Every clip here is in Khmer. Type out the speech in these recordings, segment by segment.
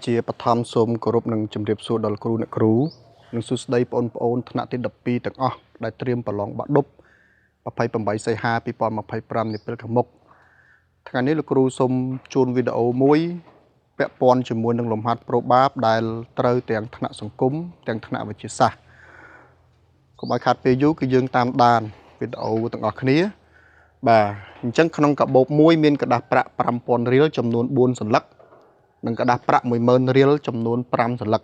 ជាបឋមសូមគោរពនឹងជម្រាបសួរដល់គ្រូអ្នកគ្រូនិងសួស្តីបងប្អូនថ្នាក់ទី12ទាំងអស់ដែលត្រៀមប្រឡងបាក់ឌុប28សីហា2025នាពេលខាងមុខថ្ងៃនេះលោកគ្រូសូមជូនវីដេអូមួយពាក់ព័ន្ធជាមួយនឹងលំហាត់ប្រូបាបដែលត្រូវទាំងថ្នាក់សង្គមទាំងថ្នាក់វិទ្យាសាស្ត្រកុំឲ្យខាត់ពេលយូរគឺយើងតាមដានវីដេអូទាំងអស់គ្នាបាទអញ្ចឹងក្នុងកាបូបមួយមានกระดาษប្រាក់ 5000 រៀលចំនួន4សន្លឹកនិងกระดาษប្រាក់ 10000 រៀលចំនួន5សន្លឹក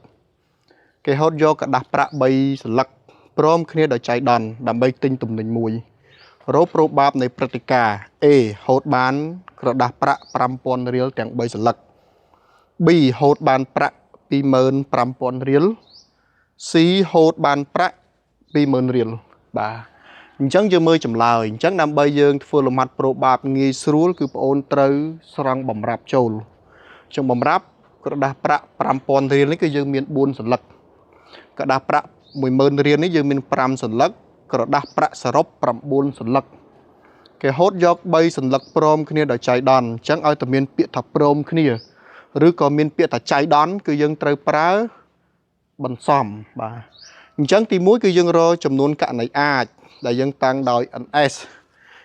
គេហូតយកกระดาษប្រាក់ 3សន្លឹកព្រមគ្នាដោយចៃដន្យដើម្បីទិញទំនិញមួយរោប្រូបាបនៃព្រឹត្តិការណ៍ A ហូតបានกระดาษប្រាក់ 5000 រៀលទាំង3សន្លឹក B ហូតបានប្រាក់ 25000 រៀល C ហូតបានប្រាក់ 20000 រៀលបាទអញ្ចឹងយើងមើលចម្លើយអញ្ចឹងដើម្បីយើងធ្វើលំហាត់ប្រូបាបងាយស្រួលគឺបងអូនត្រូវស្រង់បំរាប់ចូលចឹងបំរាប់ក្រដាសប្រាក់ 5000 រៀលនេះគឺយើងមាន4សន្លឹកក្រដាសប្រាក់ 10000 រៀលនេះយើងមាន5សន្លឹកក្រដាសប្រាក់សរុប9សន្លឹកគេហូតយក3សន្លឹកព្រមគ្នាដោយចៃដន្យអញ្ចឹងឲ្យតែមានពាក្យថាព្រមគ្នាឬក៏មានពាក្យថាចៃដន្យគឺយើងត្រូវប្រើបន្សំបាទអញ្ចឹងទី1គឺយើងរកចំនួនករណីអាចដែលយើងតាំងដោយ ns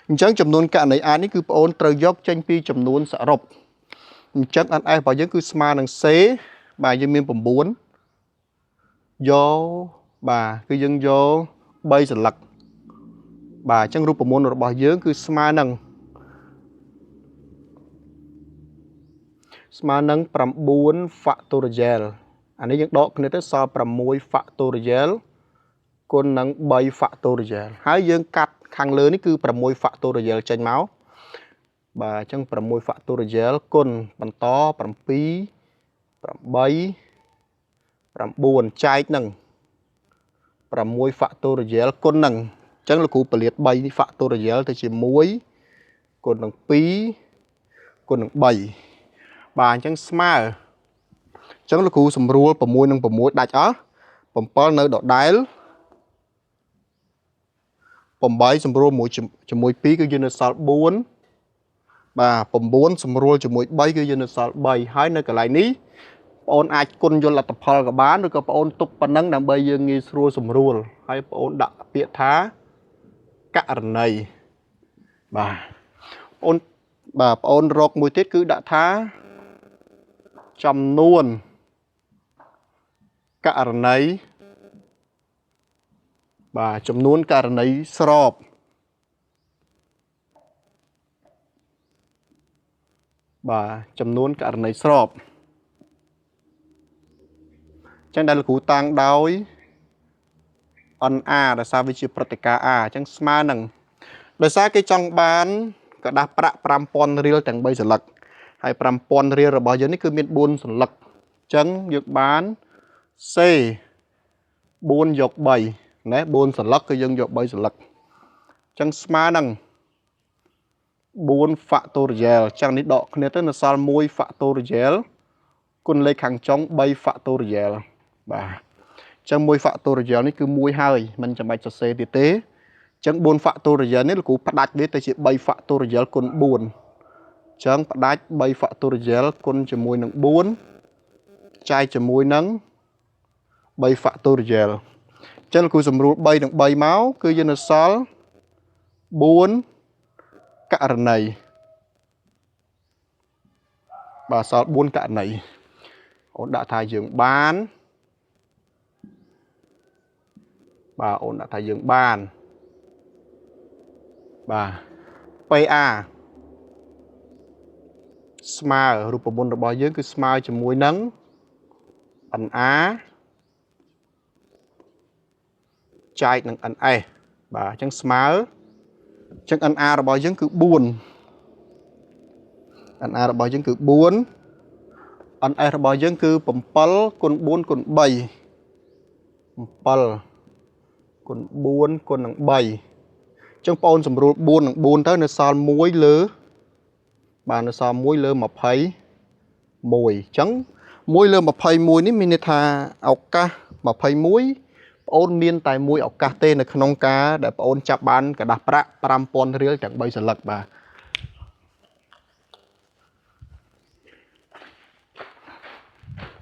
អញ្ចឹងចំនួនករណីអាចនេះគឺបងអូនត្រូវយកចេញពីចំនួនសរុបអញ្ចឹង ns របស់យើងគឺស្មើនឹង c បាទយើងមាន9យកបាទគឺយើងយក3សន្លឹកបាទអញ្ចឹងរូបមន្តរបស់យើងគឺស្មើនឹង9 factorial អានេះយើងដកគ្នាទៅសល់6 factorial គុណនឹង3 factorial ហើយយើងកាត់ខាងលើនេះគឺ6 factorial ចេញមកបាទអញ្ចឹង6 factorial គុណបន្ត7 8 9ចែកនឹង6 factorial គុណនឹងអញ្ចឹងលោកគ្រូពលាត3 factorial ទៅជា1គុណនឹង2គុណនឹង3បាទអញ្ចឹងស្មើអញ្ចឹងលោកគ្រូសម្រួល6និង6ដាច់អស់7នៅដដែល8សម្រួលជាមួយ2គឺយើងនៅសល់4បាទ9សម្រួលជាមួយ3គឺយើងនៅសល់3ហើយនៅកន្លែងនេះបងអូនអាចគុណយល់លទ្ធផលក៏បានឬក៏បងអូនទុកប៉ុណ្ណឹងដើម្បីយើងងាយស្រួលសម្រួលហើយបងអូនដាក់ពាក្យថាករណីបាទបងអូនរកមួយទៀតគឺដាក់ថាចំនួនករណីបាទចំនួនករណីស្របបាទចំនួនករណីស្របអញ្ចឹងដែលលោកគ្រូតាំងដោយ NA ដោយសារវាជាព្រឹត្តិការណ៍ A អញ្ចឹងស្មើនឹងដោយសារគេចង់បានกระดาษប្រាក់ 5000 រៀលទាំង3សន្លឹកហើយ5000 រៀលរបស់យើងនេះគឺមាន4សន្លឹកអញ្ចឹងយើងបាន C 4យក3ណា4សន្លឹកគឺយើងយក3សន្លឹកអញ្ចឹងស្មើនឹង4 factorial អញ្ចឹងនេះដកគ្នាទៅនៅសល់1 factorial គុណលេខខាងចុង3 factorial បាទអញ្ចឹង1 factorial នេះគឺ1ហើយមិនចាំបាច់សរសេរទៀតទេអញ្ចឹង4 factorial នេះលោកគ្រូផ្ដាច់វាទៅជា3 factorial គុណ4អញ្ចឹងផ្ដាច់3 factorial គុណជាមួយនឹង4ចែកជាមួយនឹង3 factorial អញ្ចឹងលោកគ្រូសម្រួល3និង3មកគឺយើងនៅសល់4ករណីបាទសល់4ករណីអូនដាក់ថាយើងបានបាទអូនដាក់ថាយើងបានបាទ PA ស្មើរូបមន្តរបស់យើងគឺស្មើជាមួយនឹង NA ចែកនឹង NS បាទអញ្ចឹងស្មើអញ្ចឹង NA របស់យើងគឺ4 NA របស់យើងគឺ4 NS របស់យើងគឺ7គុណ4គុណ3 7គុណ4គុណនឹង3អញ្ចឹងបងអូនសម្រួល4និង4ទៅនៅសល់1លើបាទនៅសល់1លើ21អញ្ចឹង1លើ21នេះមានន័យថាឱកាស21បងអូនមានតែមួយឱកាសទេនៅក្នុងការដែលបងអូនចាប់បានកระดาษប្រាក់ 5000 រៀលទាំង3សន្លឹក បាទ បាទ អញ្ចឹង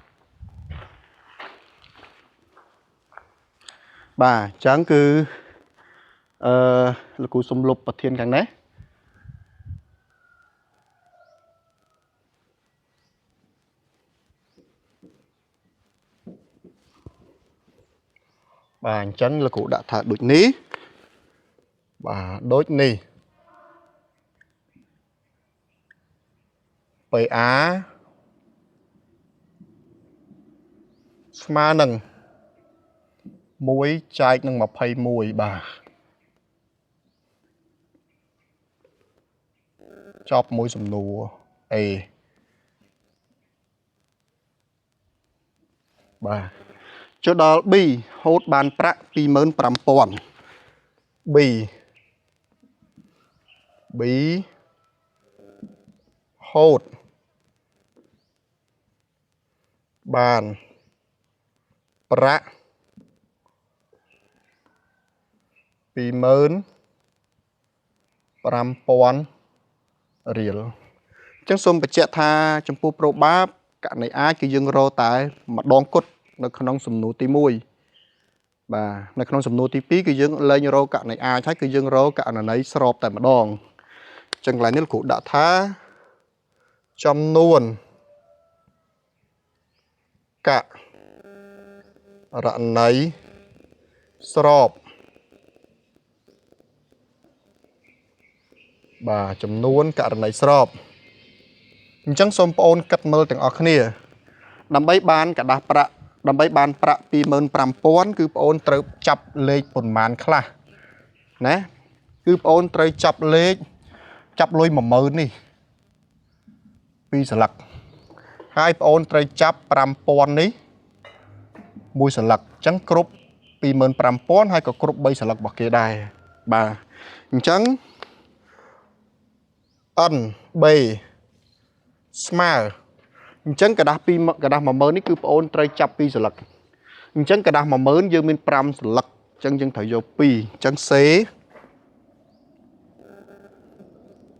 bà chẳng cứ là cú xung lục bật thiên càng đấy bà chẳng là cú đã thả đuổi ní bà đôi ní bởi á sma nâng muối chai nâng mà phay mùi bà chóp muối sầm nùa ê bà cho đó bi hốt bàn prạ pi mơn pram pon bi bí hốt bàn prạ pi mơn pram pon riel chẳng xôm bạch chạ tha trong pu pro báp cả này ai cứ dương rô tại mặt đón cốt nó khả năng sầm nụ tí mùi bà nó khả năng sầm nụ tí pí cứ dương lên rô cả này ai thấy cứ dương rô cả này nấy sọp tại mặt đòn chẳng lại nếu cụ đã tha trong nuôn cả rạn nấy sọp bà chấm nuôn cả này sọp chẳng xôm ôn cắt mơ từng ở kia đâm bấy ban cả đạp prạ đâm bấy ban prạ pi mơn pram pon cứ ôn trời chập lê bồn màn khla nè cứ ôn trời chập lê chập lôi mà mơn đi pi sờ lật hai ôn trời chập pram pon đi mùi sờ lật chẳng cướp pi mơn pram pon hay có cướp bay sờ lật bọc kia đài bà chẳng ân bê smile chẳng cả đáp pi cả đáp mà mơn ní cứ ôn trời chập pi sờ lật chẳng cả đáp mà mơn dương min pram sờ lật chẳng chẳng thấy vô pi chẳng xế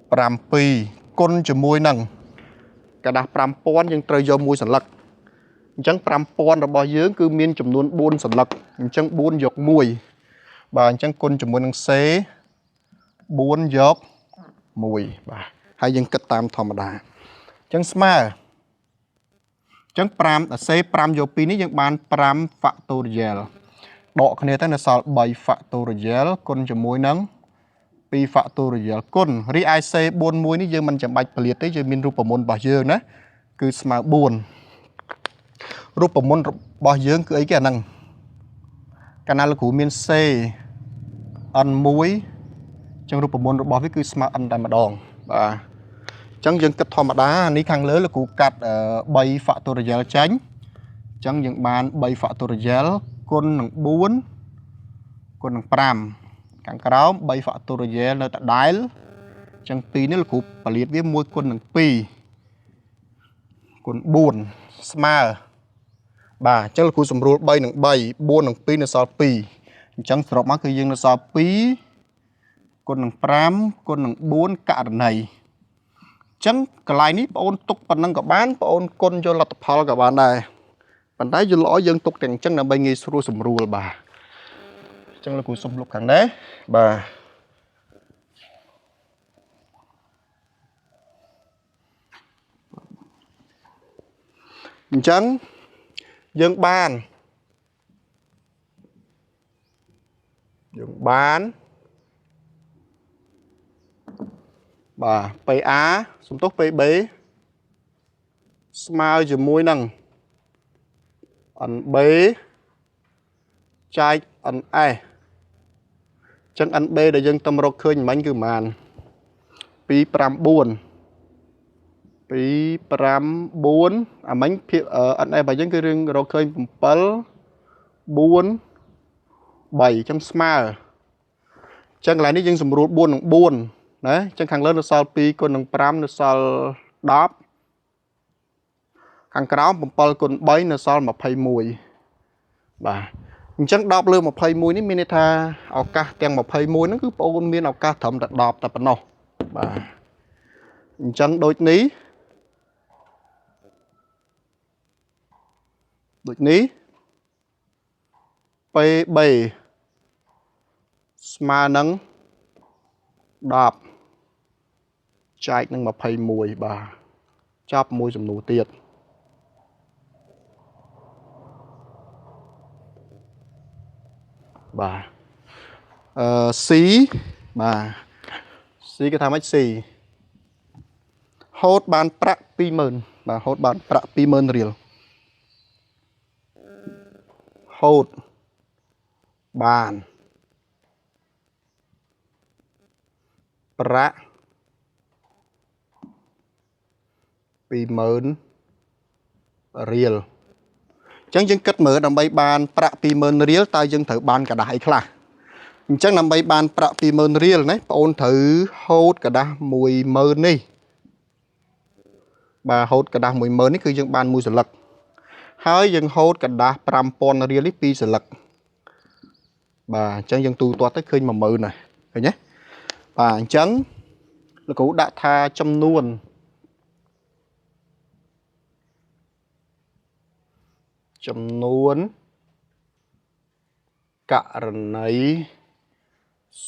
pram pi côn cho môi nằng cả đáp pram pon nhưng trời vô môi sờ lật chẳng pram pon là bao nhiêu cứ miên chấm luôn buôn sờ lật chẳng buôn dọc mùi bà chẳng côn cho môi nằng xế buôn dọc mùi bà hay dân kết tam thầm đà chẳng smile chẳng pram là xế pram vô pi ní dân ban pram factorial đọ cái này ta là sao 3 factorial côn cho môi nắng pi factorial côn ri ai c 4 môi ní dương mình chẳng bạch liệt tới giờ min rupa môn bao nhiêu nữa cứ smile 4 rupa môn bao nhiêu cứ ấy cái năng cái nào là của miền c ăn muối trong rupa môn bao với cứ smile ăn đại mà đòn và chẳng dân kết thom mà đá ní khang lớn là cụ cắt 3 factorial tránh chẳng những bàn 3 factorial côn nặng 4 côn nặng 5 càng cáo 3 factorial là tại đáy chẳng tí nữa là cụ bà liệt với môi côn nặng pi côn 4 smile bà chẳng là cụ sầm rùa 3 nặng 7 4 nặng pi là sao pi chẳng sọc mắtคือ dương là sao pi côn nặng 5 côn nặng 4 cả này chẳng cái này ní ôn tục phần năng cả bán ôn côn cho lọt phao cả bạn này bạn thấy vô lỗi dân tục chẳng chẳng là bây nghề sưu sầm rùa bà chẳng là cụ sum lục hàng đấy bà chẳng dân bán bà pay á sum tốt pay bế smile cho môi năng ăn bế chai ăn ai chẳng ăn bế để dân tâm rô khơi bánh cứ màn pi pram buồn pi pram buồn à bánh phiệt ở ăn ai bà dân cứ rừng rô khơi pal buồn 7 trong smile chẳng lại ní dân sum rút buồn đấy chẳng khang lớn nó sao pi con nằng pram nó sao đáp khang cáo một pal con bấy nó sao mà phay mùi bà chẳng đọc lơ một phay mùi ní mineta ao ca tiếng một phay mùi nó cứ ôn miên ao ca thầm đặt đọc tập nó bà chẳng đôi ní p 7 ស្មើនឹង10ចែកនឹង21បាទចាប់មួយសំណួរទៀតបាទC បាទ C គេថាម៉េច C ហូតបានប្រាក់20000បាទហូតបានប្រាក់20000រៀលហូតបានប្រាក់20000រៀលអញ្ចឹងយើងគិតមើលដើម្បីបានប្រាក់20000រៀលតើយើងត្រូវបានកដាស់អីខ្លះអញ្ចឹងដើម្បីបានប្រាក់20000រៀលណាបងអូនត្រូវហូតកដាស់10000នេះបាទហូតកដាស់10000នេះគឺយើងបាន1សន្លឹកហើយយើងហូតកដាស់5000រៀលនេះ2សន្លឹកបាទអញ្ចឹងយើងទូទាត់ទៅឃើញ10000ហើយឃើញទេបាទអញ្ចឹងលោកគ្រូដាក់ថាចំនួនករណី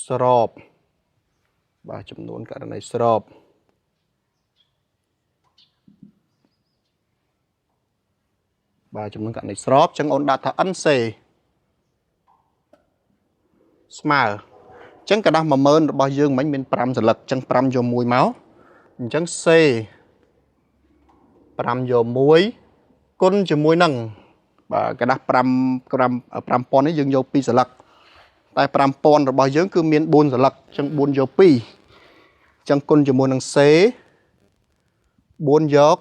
ស្របបាទចំនួនករណីស្របបាទចំនួនករណីស្របចឹងអូនដាក់ថា NC ស្មើចឹងកដាស់10000របស់យើងមិញមាន5សន្លឹកចឹង5យក1មកអញ្ចឹង C 5យក1គុណជាមួយនឹងបាទกระดาษ5000នេះយើងយក2សន្លឹកតែ5000របស់យើងគឺមាន4សន្លឹកអញ្ចឹង4យក2អញ្ចឹងគុណជាមួយនឹង C 4យក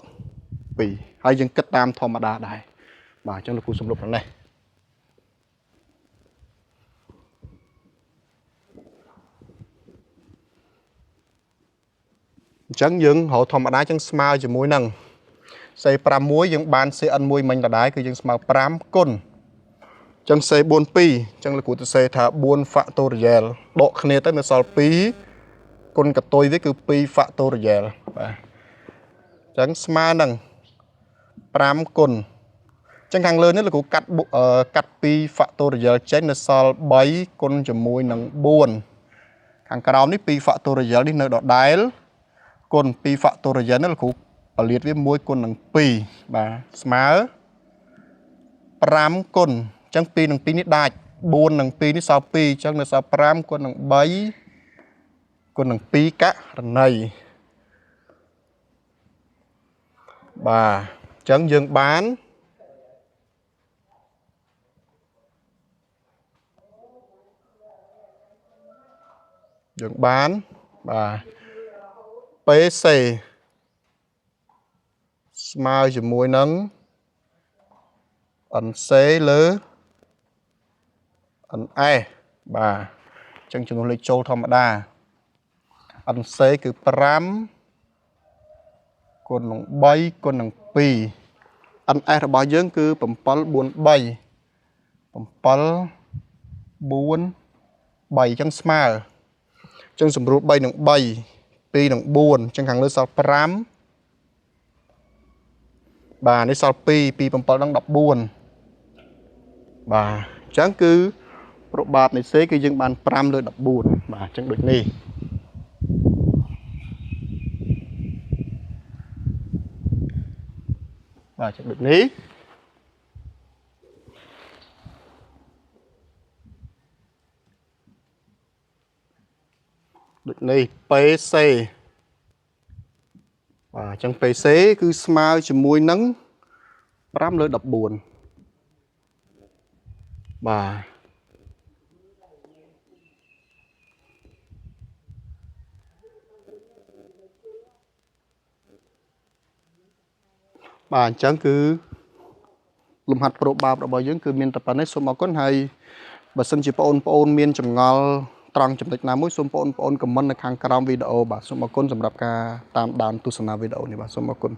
2ហើយយើងគិតតាមធម្មតាដែរបាទអញ្ចឹងលោកគ្រូសំរុបដល់នេះអញ្ចឹងយើងរកធម្មតាអញ្ចឹងស្មើជាមួយនឹងC61 យើងបាន CN1 មិញដដែលគឺយើងស្មើ5គុណអញ្ចឹង C42 អញ្ចឹងលោកគ្រូទៅសេថា4 factorial ដកគ្នាទៅនៅសល់2គុណកតុយវាគឺ2 factorial បាទអញ្ចឹងស្មើនឹង5គុណអញ្ចឹងខាងលើនេះលោកគ្រូកាត់2 factorial ចេញនៅសល់3គុណជាមួយនឹង4ខាងក្រោមនេះ2 factorial នេះនៅដដែលគុណ2 factorial នេះលោកគ្រូបលាតវា1គុណនឹង2បាទស្មើ5គុណអញ្ចឹង2នឹង2នេះដាច់4នឹង2នេះសល់2អញ្ចឹងនៅសល់5គុណនឹង3គុណនឹង2ករណីបាទអញ្ចឹងយើងបានបាទ PC ស្មើជាមួយនឹង NC លើ NS បាទអញ្ចឹងចំនួនលេខចូលធម្មតា NC គឺ5គុណនឹង3គុណនឹង2 NS របស់យើងគឺ743 743អញ្ចឹងស្មើអញ្ចឹងសម្រួល3នឹង3 2នឹង4អញ្ចឹងខាងលើសល់5បាទនេះសល់2 2 7ដល់14បាទអញ្ចឹងគឺប្របាបនៃ C គឺយើងបាន5លើ14បាទអញ្ចឹងដូចនេះបាទអញ្ចឹងដូចនេះPC បាទអញ្ចឹង PC គឺស្មើជាមួយនឹង5លើ14បាទបាទអញ្ចឹងគឺលំហាត់ប្រូបាបរបស់យើងគឺមានតែប៉ុណ្ណេះសូមអរគុណហើយបើសិនជាបងប្អូនមានចម្ងល់ត្រង់ចំណុចណាមួយសូមបងប្អូនខមមិននៅខាងក្រោមវីដេអូបាទសូមអរគុណសម្រាប់ការតាមដានទស្សនាវីដេអូនេះបាទសូមអរគុណ